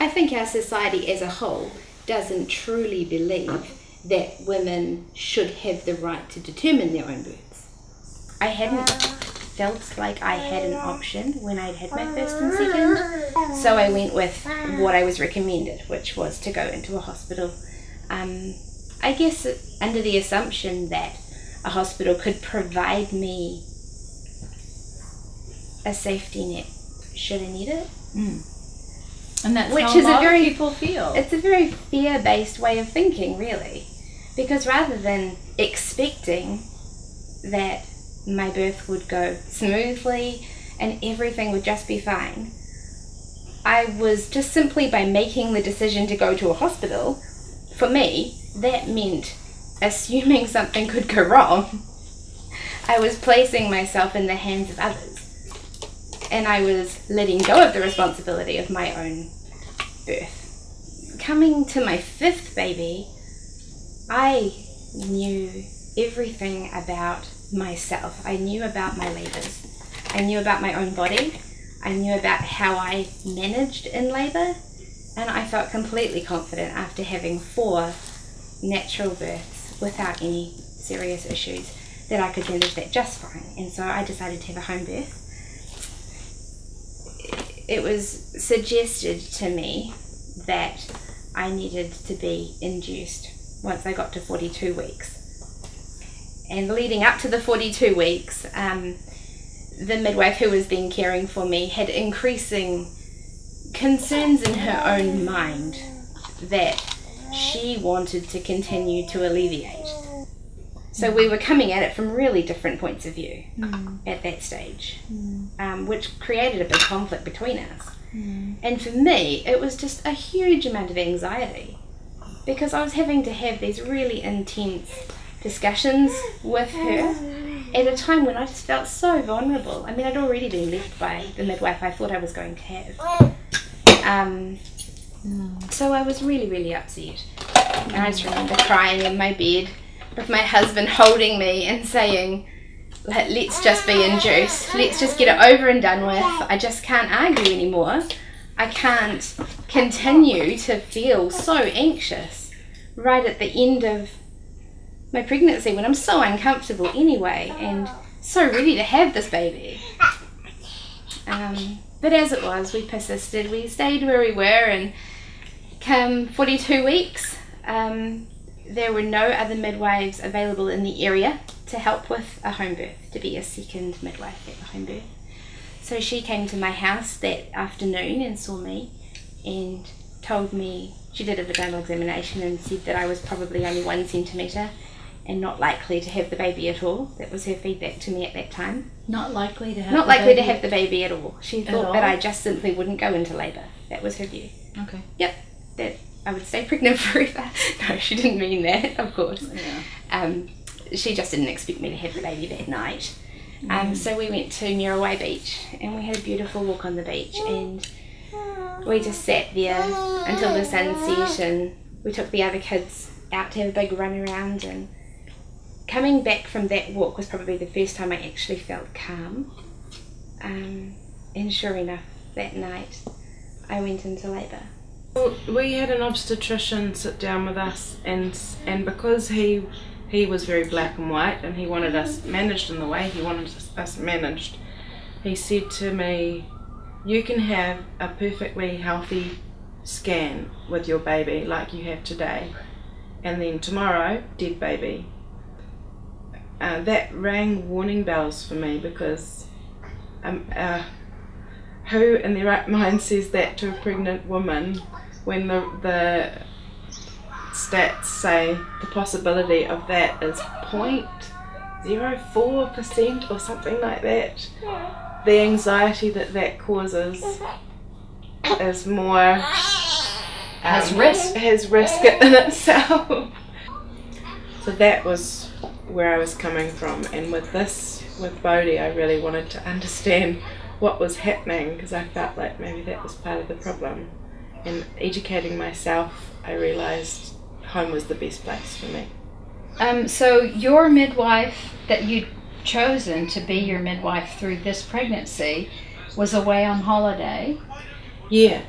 I think our society as a whole doesn't truly believe that women should have the right to determine their own births. I hadn't felt like I had an option when I'd had my first and second, so I went with what I was recommended, which was to go into a hospital. I guess under the assumption that a hospital could provide me a safety net should I need it. And that's Which how is a lot a very, of people feel. It's a very fear-based way of thinking, really. Because rather than expecting that my birth would go smoothly and everything would just be fine, I was just simply by making the decision to go to a hospital, for me, that meant assuming something could go wrong. I was placing myself in the hands of others. And I was letting go of the responsibility of my own birth. Coming to my fifth baby, I knew everything about myself. I knew about my labours. I knew about my own body. I knew about how I managed in labour. And I felt completely confident after having 4 natural births without any serious issues that I could manage that just fine. And so I decided to have a home birth. It was suggested to me that I needed to be induced once I got to 42 weeks. And leading up to the 42 weeks, the midwife who was then caring for me had increasing concerns in her own mind that she wanted to continue to alleviate. So we were coming at it from really different points of view at that stage, which created a big conflict between us. And for me, it was just a huge amount of anxiety because I was having to have these really intense discussions with her at a time when I just felt so vulnerable. I mean, I'd already been left by the midwife I thought I was going to have. So I was really, really upset. And I just remember crying in my bed with my husband holding me and saying, let's just be induced. Let's just get it over and done with. I just can't argue anymore. I can't continue to feel so anxious right at the end of my pregnancy when I'm so uncomfortable anyway and so ready to have this baby. But as it was, we persisted. We stayed where we were, and come 42 weeks, there were no other midwives available in the area to help with a home birth, to be a second midwife at the home birth. So she came to my house that afternoon and saw me and told me, she did a vaginal examination and said that I was probably only 1 centimetre and not likely to have the baby at all. That was her feedback to me at that time. Not likely to have the baby at all. She thought that I just simply wouldn't go into labour. That was her view. Okay. Yep. That I would stay pregnant forever. No, she didn't mean that, of course. Yeah. She just didn't expect me to have the baby that night. So we went to Murawai Beach and we had a beautiful walk on the beach and we just sat there until the sun set, and we took the other kids out to have a big run around, and coming back from that walk was probably the first time I actually felt calm. And sure enough, that night I went into labour. Well, we had an obstetrician sit down with us, and because he was very black and white and he wanted us managed in the way he wanted us managed, he said to me, you can have a perfectly healthy scan with your baby like you have today, and then tomorrow, dead baby. That rang warning bells for me, because who in their right mind says that to a pregnant woman when the stats say the possibility of that is 0.04% or something like that. The anxiety that causes is more has risk in itself. So that was where I was coming from, and with Bodhi I really wanted to understand what was happening, because I felt like maybe that was part of the problem. And educating myself, I realised home was the best place for me. So your midwife that you'd chosen to be your midwife through this pregnancy was away on holiday. Yeah.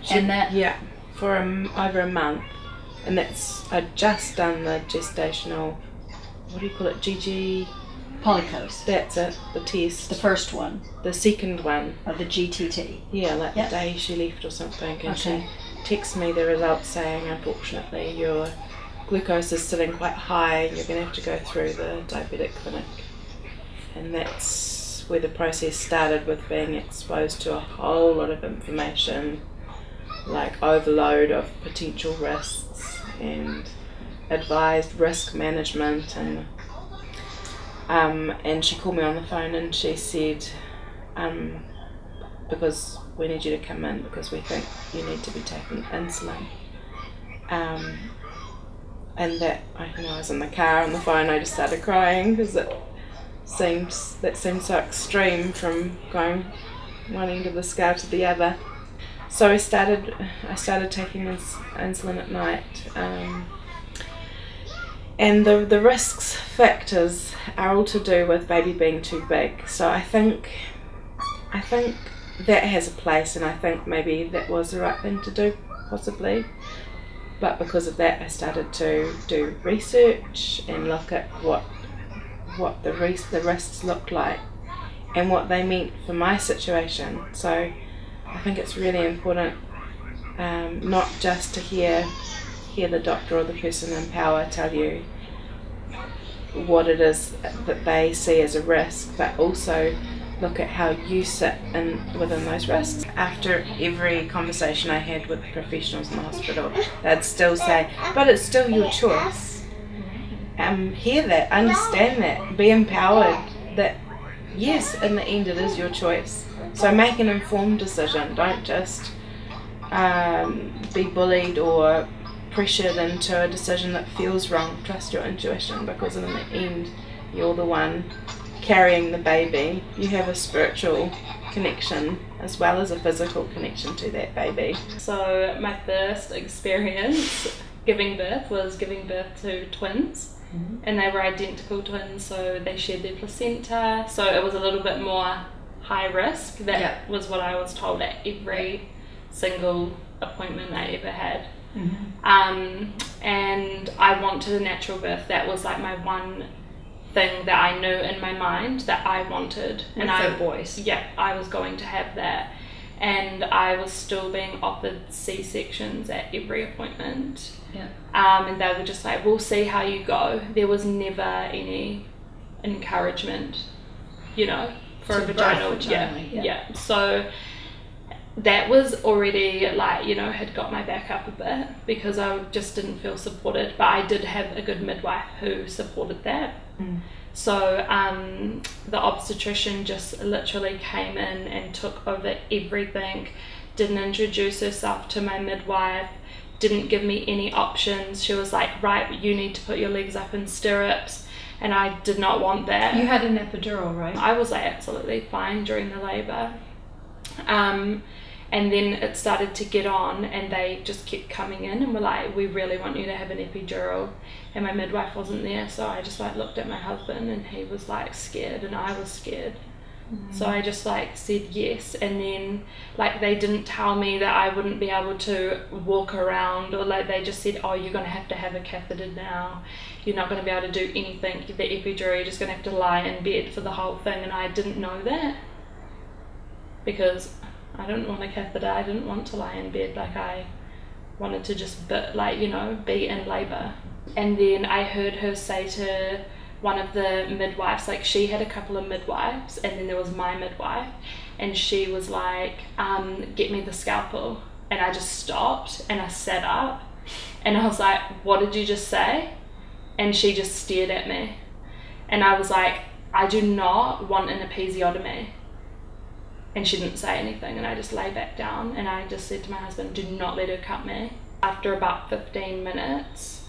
for over a month, and I'd just done the gestational, what do you call it, GG? Polycose. That's it, the test. The first one. The second one. Of the GTT. Yeah, like Yep. the day she left or something, and Okay. she texted me the results saying, unfortunately, your glucose is sitting quite high, and you're going to have to go through the diabetic clinic. And that's where the process started, with being exposed to a whole lot of information, like overload of potential risks and advised risk management, and she called me on the phone and she said, because we need you to come in because we think you need to be taking insulin. And that, I was in the car on the phone, I just started crying because that seemed so extreme, from going one end of the scale to the other. So I started taking this insulin at night, and the risks factors are all to do with baby being too big. So I think that has a place, and I think maybe that was the right thing to do, possibly. But because of that, I started to do research and look at what the risks looked like and what they meant for my situation. So I think it's really important, not just to hear the doctor or the person in power tell you what it is that they see as a risk, but also look at how you sit within those risks. After every conversation I had with professionals in the hospital, they'd still say, but it's still your choice. Hear that, understand that, be empowered that yes, in the end it is your choice. So make an informed decision. Don't just be bullied or pressured into a decision that feels wrong. Trust your intuition, because in the end you're the one carrying the baby. You have a spiritual connection as well as a physical connection to that baby. So my first experience giving birth was giving birth to twins. Mm-hmm. And they were identical twins, so they shared their placenta, so it was a little bit more high risk. That was what I was told at every single appointment I ever had. Mm-hmm. And I wanted a natural birth. That was like my one thing that I knew in my mind that I wanted. And I boys. Yeah, I was going to have that. And I was still being offered C-sections at every appointment. Yeah. And they were just like, we'll see how you go. There was never any encouragement, for a vaginal. Yeah. So that was already like, had got my back up a bit, because I just didn't feel supported. But I did have a good midwife who supported that. Mm. So the obstetrician just literally came in and took over everything, didn't introduce herself to my midwife, didn't give me any options. She was like, right, you need to put your legs up in stirrups, and I did not want that. You had an epidural, right? I was like, absolutely fine during the labour. And then it started to get on, and they just kept coming in and were like, we really want you to have an epidural. And my midwife wasn't there, so I just like looked at my husband, and he was like scared and I was scared. Mm. So I just like said yes, and then like they didn't tell me that I wouldn't be able to walk around, or like they just said, oh, you're going to have a catheter now, you're not going to be able to do anything, the epidural, you're just going to have to lie in bed for the whole thing. And I didn't know that, because I didn't want a catheter. I didn't want to lie in bed. Like, I wanted to just be in labour. And then I heard her say to one of the midwives, like, she had a couple of midwives, and then there was my midwife, and she was like, get me the scalpel. And I just stopped and I sat up and I was like, what did you just say? And she just stared at me, and I was like, I do not want an episiotomy. And she didn't say anything, and I just lay back down, and I just said to my husband, do not let her cut me. After about 15 minutes,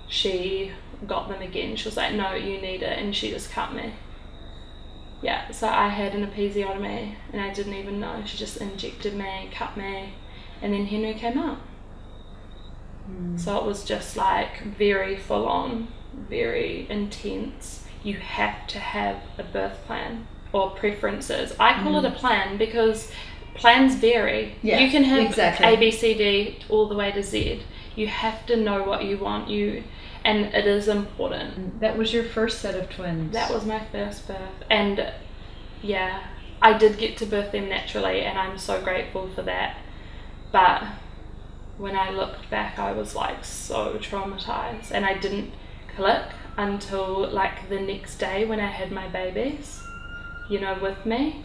she got them again. She was like, no, you need it, and she just cut me. Yeah, so I had an episiotomy, and I didn't even know. She just injected me, cut me, and then Henry came out. So it was just like very full on, very intense. You have to have a birth plan or preferences. I call it a plan, because plans vary. Yeah, You can have exactly. A, B, C, D all the way to Z. You have to know what you want, and it is important. That was your first set of twins. That was my first birth, and yeah, I did get to birth them naturally, and I'm so grateful for that. But when I looked back, I was like so traumatized, and I didn't click until like the next day when I had my babies, you know, with me,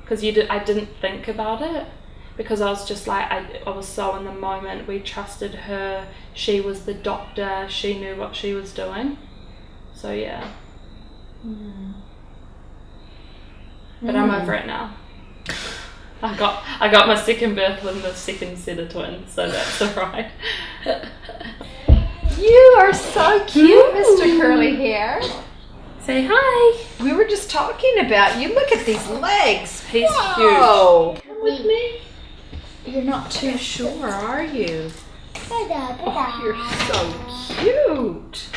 because I didn't think about it, because I was just like, I was so in the moment. We trusted her, she was the doctor, she knew what she was doing, so yeah. But I'm over it now. I got my second birth with the second set of twins, so that's alright. You are so cute, Mr. Curly Hair. Say hi. We were just talking about you. Look at these legs. He's Whoa. huge. Come with me. You're not too sure, are you? Oh, you're so cute.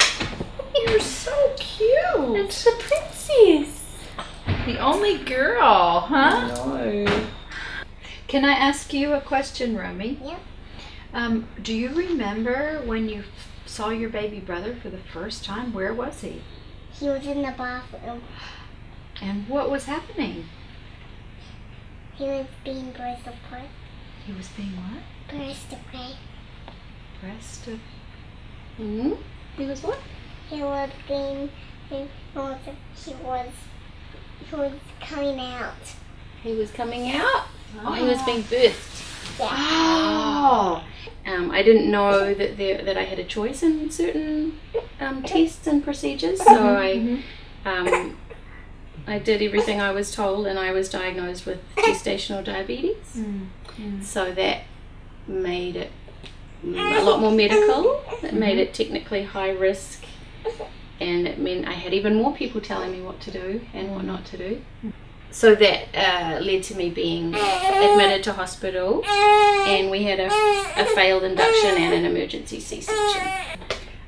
You're so cute. It's the princess. The only girl, huh? No. Can I ask you a question, Romy? Yeah. Do you remember when you saw your baby brother for the first time? Where was he? He was in the bathroom. And what was happening? He was being birth apart. He was being what? Birth apart. Breast of... Hmm? He was what? He was being, he was coming out. He was coming out. Oh, he was being birthed. Yeah. Oh. I didn't know that I had a choice in certain tests and procedures, so I did everything I was told, and I was diagnosed with gestational diabetes. So that made it a lot more medical. It made it technically high risk, and it meant I had even more people telling me what to do and what not to do. So that led to me being admitted to hospital, and we had a failed induction and an emergency C-section.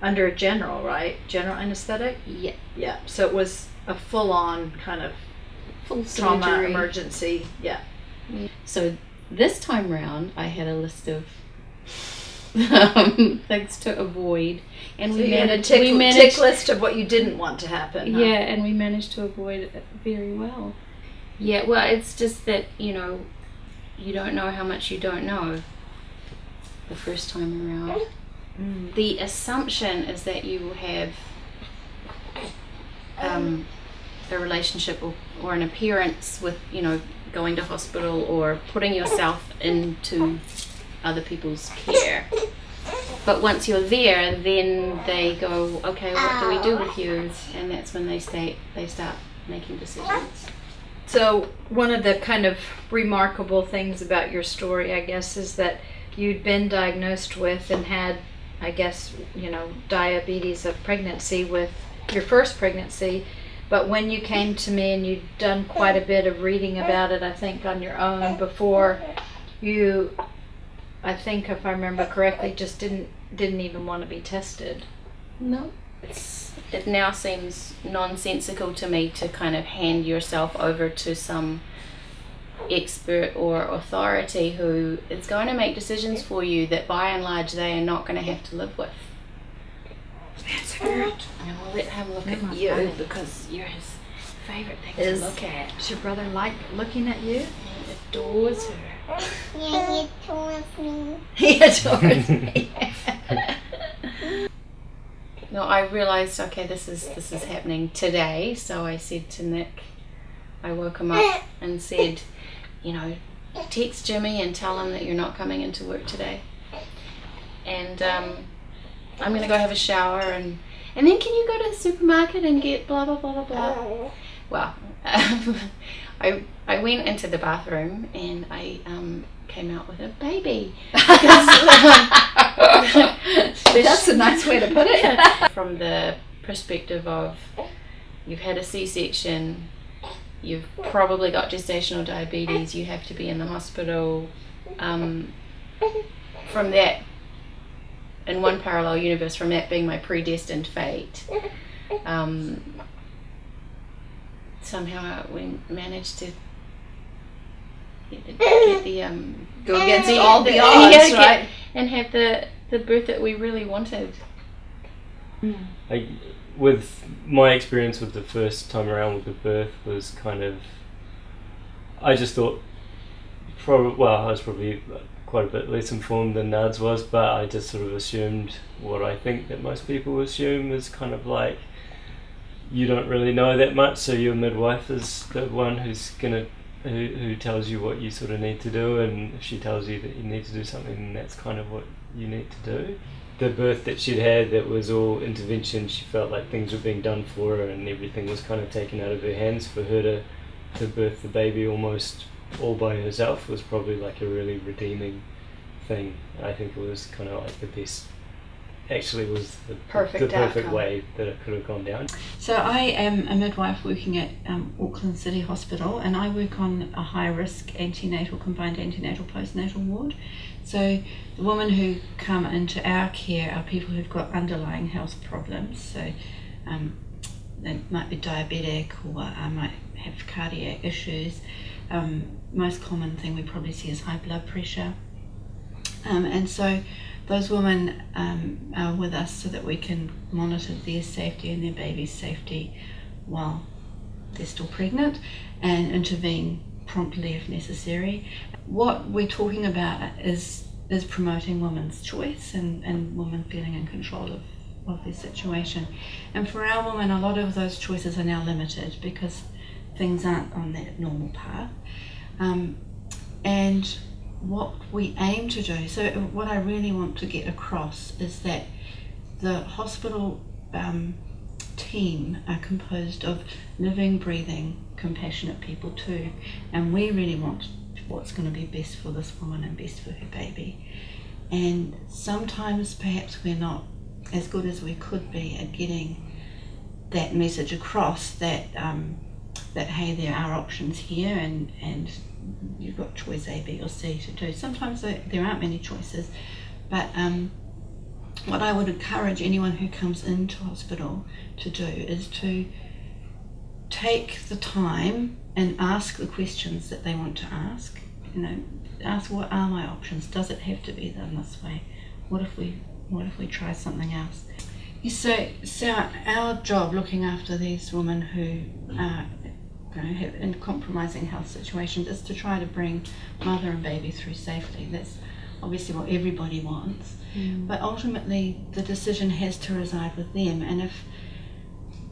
Under general, right? General anesthetic? Yeah. Yeah. So it was a full-on kind of Full trauma surgery. emergency. Yeah. So this time round, I had a list of things to avoid, and So we you had a managed. tick list of what you didn't want to happen. Huh? Yeah, and we managed to avoid it very well. Yeah, well, it's just that, you know, you don't know how much you don't know the first time around. The assumption is that you have a relationship or an appearance with, you know, going to hospital or putting yourself into other people's care. But once you're there, then they go, okay, what do we do with you? And that's when they start making decisions. So one of the kind of remarkable things about your story, I guess, is that you'd been diagnosed with and had, I guess, you know, diabetes of pregnancy with your first pregnancy. But when you came to me, and you'd done quite a bit of reading about it, I think, on your own before, you, I think, if I remember correctly, just didn't even want to be tested. No. It now seems nonsensical to me to kind of hand yourself over to some expert or authority who is going to make decisions for you that by and large they are not going to have to live with. That's hurt. And we'll let him look at my you funny. because you're his favourite thing Is- to look at. Does your brother like looking at you? He adores her. Yeah, he told me. He adores me. No, I realised, okay, this is happening today. So I said to Nick, I woke him up and said, you know, text Jimmy and tell him that you're not coming into work today. And I'm going to go have a shower and then can you go to the supermarket and get blah, blah, blah, blah, blah. Well, I went into the bathroom and I came out with a baby. That's a nice way to put it. From the perspective of you've had a C-section, you've probably got gestational diabetes, you have to be in the hospital. From that, in one parallel universe, from that being my predestined fate, somehow we managed to get the Go against all the odds, right? and have the birth that we really wanted. With my experience with the first time around with the birth was kind of, I just thought, I was probably quite a bit less informed than Nads was, but I just sort of assumed what I think that most people assume is kind of like, you don't really know that much, so your midwife is the one who tells you what you sort of need to do, and if she tells you that you need to do something, then that's kind of what you need to do. The birth that she'd had, that was all intervention, she felt like things were being done for her and everything was kind of taken out of her hands. For her to birth the baby almost all by herself was probably like a really redeeming thing. I think it was kind of like the best, actually was the perfect outcome. way that it could have gone down. So I am a midwife working at Auckland City Hospital, and I work on a high-risk combined antenatal postnatal ward. So the women who come into our care are people who've got underlying health problems. So they might be diabetic or might have cardiac issues. Most common thing we probably see is high blood pressure. And so those women are with us so that we can monitor their safety and their baby's safety while they're still pregnant, and intervene promptly if necessary. What we're talking about is promoting women's choice and women feeling in control of their situation. And for our women, a lot of those choices are now limited because things aren't on that normal path. And what we aim to do, so what I really want to get across is that the hospital team are composed of living, breathing, compassionate people too, and we really want what's going to be best for this woman and best for her baby. And sometimes perhaps we're not as good as we could be at getting that message across, that hey, there are options here, and you've got choice A, B or C to do. Sometimes there aren't many choices, but what I would encourage anyone who comes into hospital to do is to take the time and ask the questions that they want to ask. Ask, what are my options? Does it have to be done this way? What if we try something else? So our job, looking after these women who are have in compromising health situations, is to try to bring mother and baby through safely. That's obviously what everybody wants, but ultimately the decision has to reside with them. And if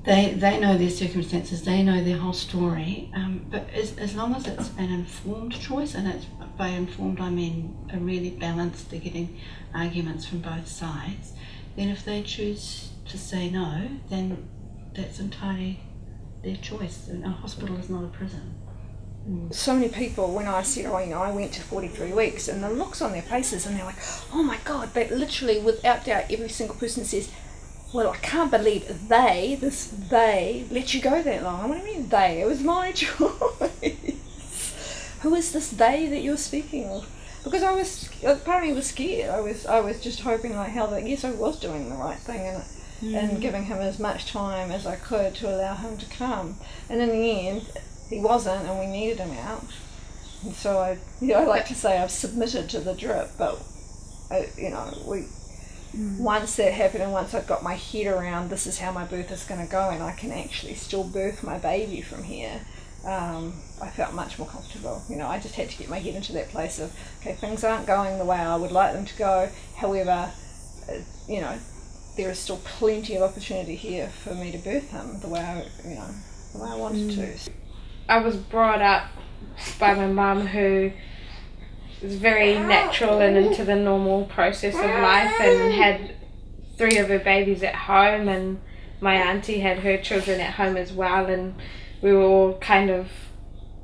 they know their circumstances, they know their whole story, but as long as it's an informed choice, and it's, by informed I mean a really balanced, they're getting arguments from both sides, then if they choose to say no, then that's entirely their choice. And a hospital is not a prison. So many people, when I said, I went to 43 weeks, and the looks on their faces, and they're like, oh my God, they literally, without doubt, every single person says, well, I can't believe they let you go that long. What do you mean they? It was my choice. Who is this they that you're speaking of? Because I was scared. I was just hoping, like, yes, I was doing the right thing, and giving him as much time as I could to allow him to come. And in the end, he wasn't, and we needed him out. And so I like to say I've submitted to the drip, but once that happened, and once I got my head around this is how my birth is going to go, and I can actually still birth my baby from here, I felt much more comfortable. I just had to get my head into that place of, okay, things aren't going the way I would like them to go. However, there is still plenty of opportunity here for me to birth him the way I wanted to. I was brought up by my mum, who was very natural and into the normal process of life, and had 3 of her babies at home, and my auntie had her children at home as well, and we were all kind of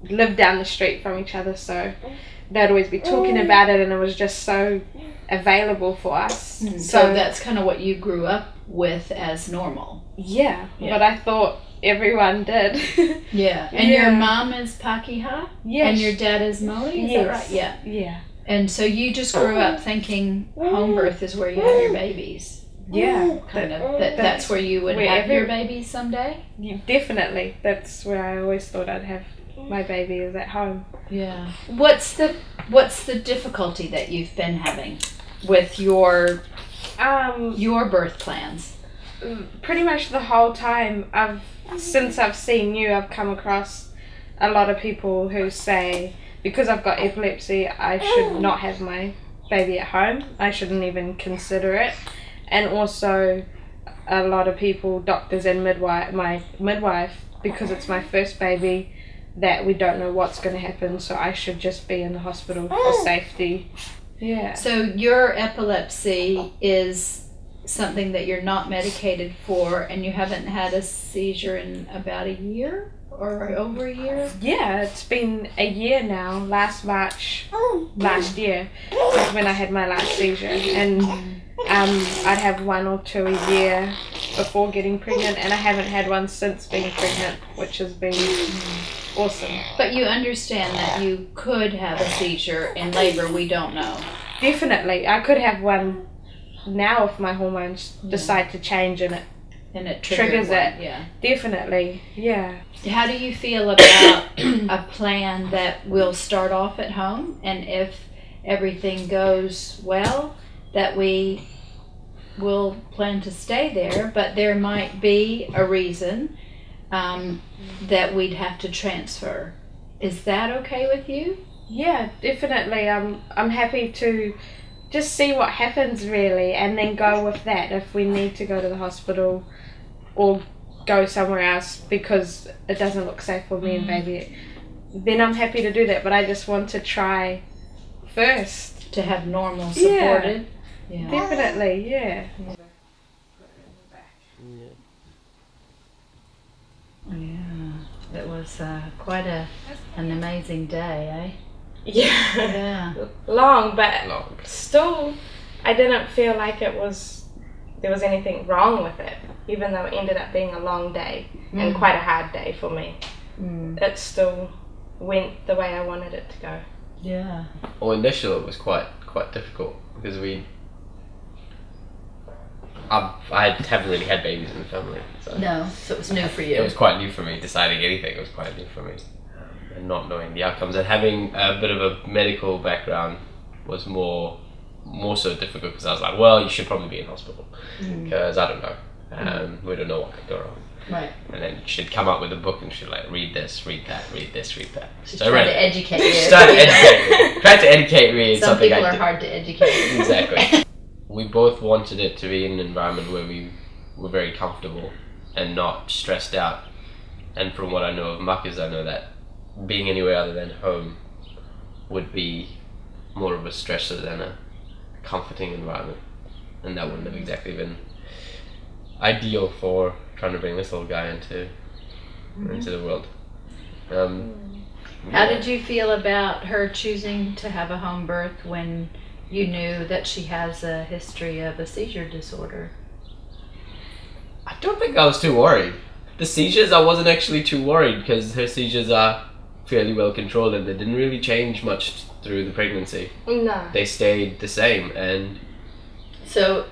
lived down the street from each other, so they'd always be talking about it, and it was just so available for us. So that's kind of what you grew up with as normal. Yeah. But I thought everyone did. Yeah. And your mom is Pākehā? Yes. And your dad is Maori? Is that right? Yeah. Yeah. And so you just grew up thinking home birth is where you have your babies. Yeah. That's where you would have your babies someday? Yeah, definitely. That's where I always thought I'd have my baby is at home. Yeah. What's the difficulty that you've been having with your birth plans? Pretty much the whole time since I've seen you, I've come across a lot of people who say because I've got epilepsy, I should not have my baby at home. I shouldn't even consider it. And also a lot of people, doctors and my midwife, because it's my first baby, that we don't know what's going to happen, so I should just be in the hospital for safety. Yeah. So your epilepsy is something that you're not medicated for, and you haven't had a seizure in about a year or over a year? Yeah, it's been a year now. Last March last year was when I had my last seizure, and I'd have 1 or 2 a year before getting pregnant, and I haven't had one since being pregnant, which has been awesome. But you understand that you could have a seizure in labor, we don't know. Definitely. I could have one now if my hormones decide to change and it triggers it. Yeah. Definitely. Yeah. How do you feel about a plan that will start off at home, and if everything goes well, that we will plan to stay there, but there might be a reason that we'd have to transfer? Is that okay with you? Yeah, definitely. I'm happy to just see what happens really, and then go with that if we need to go to the hospital or go somewhere else because it doesn't look safe for me and baby. Then I'm happy to do that, but I just want to try first. To have normal supported? Yeah. Definitely, yeah. Yeah, it was quite an amazing day, eh? Yeah. Long, but still I didn't feel like there was anything wrong with it, even though it ended up being a long day and quite a hard day for me. It still went the way I wanted it to go. Yeah. Well, initially it was quite difficult because I haven't really had babies in the family. So No, so it was new for you. it was quite new for me. Deciding anything was quite new for me, and not knowing the outcomes and having a bit of a medical background was more so difficult because I was like, well, you should probably be in hospital because I don't know, we don't know what could go wrong. Right. And then she'd come up with a book and she'd like read this, read that, read this, read that. She's trying to educate you. Tried to educate me in Some something people I are did. hard to educate. Exactly. We both wanted it to be in an environment where we were very comfortable and not stressed out. And from what I know of Muck is I know that being anywhere other than home would be more of a stressor than a comforting environment. And that wouldn't have exactly been ideal for trying to bring this little guy into the world. How did you feel about her choosing to have a home birth when you knew that she has a history of a seizure disorder? I don't think I was too worried. The seizures, I wasn't actually too worried because her seizures are fairly well controlled and they didn't really change much through the pregnancy. No. They stayed the same, and So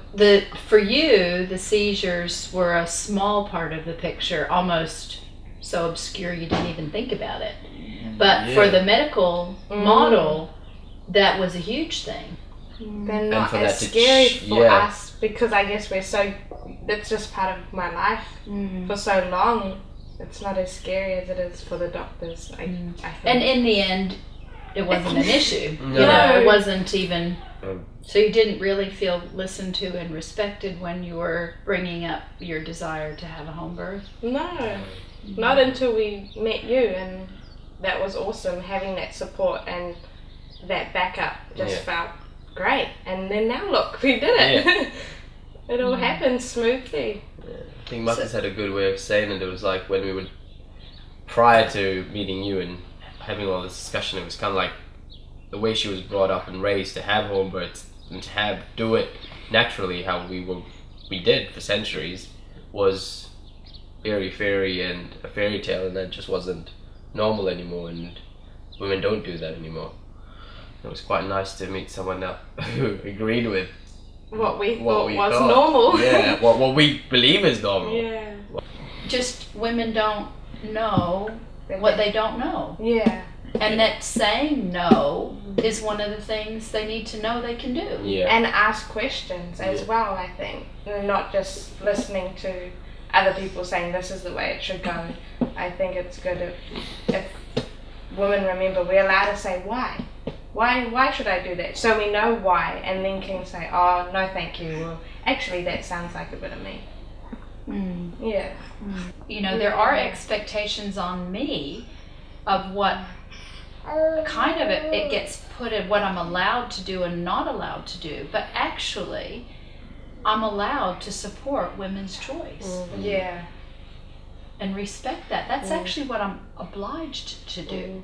for you, the seizures were a small part of the picture, almost so obscure you didn't even think about it. But for the medical model, that was a huge thing. They're not for as that to scary for yeah. us because I guess that's just part of my life for so long. It's not as scary as it is for the doctors, I think. And in the end, it wasn't an issue. No. You know, it wasn't even... Um, So you didn't really feel listened to and respected when you were bringing up your desire to have a home birth? No, not until we met you, and that was awesome. Having that support and that backup just felt great. And then now look, we did it. Yeah. It all happened smoothly. I think Muck has had a good way of saying it. It was like when we were prior to meeting you and having all this discussion, it was kind of like the way she was brought up and raised to have home births and to do it naturally how we did for centuries was very fairy and a fairy tale, and that just wasn't normal anymore, and women don't do that anymore. It was quite nice to meet someone who agreed with What we what thought we was thought. normal. Yeah, what we believe is normal. Yeah. Just women don't know what they don't know. Yeah. And that saying no is one of the things they need to know they can do. Yeah. And ask questions as well, I think. Not just listening to other people saying this is the way it should go. I think it's good if women remember we're allowed to say why. Why should I do that? So we know why, and then can say, oh, no thank you, or actually that sounds like a bit of me. Yeah. You know, there are expectations on me of what kind of it gets put in what I'm allowed to do and not allowed to do, but actually I'm allowed to support women's choice. Yeah. And respect that. That's actually what I'm obliged to do.